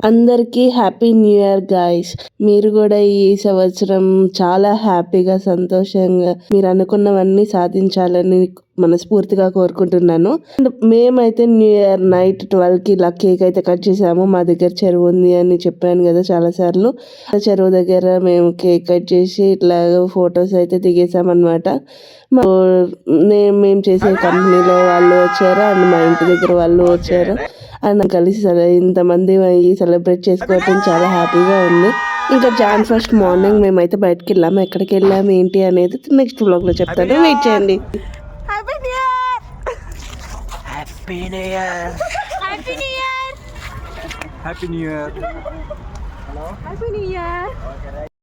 అందరికీ happy new year guys. మీరు కూడా ఈ సంవత్సరం చాలా హ్యాపీగా సంతోషంగా మీరు అనుకున్నవన్నీ సాధించాలని మనస్ఫూర్తిగా కోరుకుంటున్నాను. మేమైతే న్యూ ఇయర్ నైట్ 12కి ఇలా కేక్ అయితే కట్ చేసాము. మా దగ్గర చెరువు ఉంది అని చెప్పాను కదా చాలా సార్లు. చెరువు దగ్గర మేము కేక్ కట్ చేసి ఇట్లా ఫొటోస్ అయితే దిగేసామన్నమాట. మేము చేసే కంపెనీలో వాళ్ళు వచ్చారు అండ్ మా ఇంటి దగ్గర వాళ్ళు వచ్చారు అండ్ కలిసి ఇంతమంది సెలబ్రేట్ చేసుకోవటం చాలా హ్యాపీగా ఉంది. ఇంకా Jan 1st మార్నింగ్ మేమైతే బయటకు వెళ్ళాము. ఎక్కడికి వెళ్ళాము ఏంటి అనేది నెక్స్ట్ వ్లాగ్లో చెప్తాను, వెయిట్ చేయండి. Happy New Year! Happy New Year! Happy New Year! Hello? Happy New Year! Okay, right.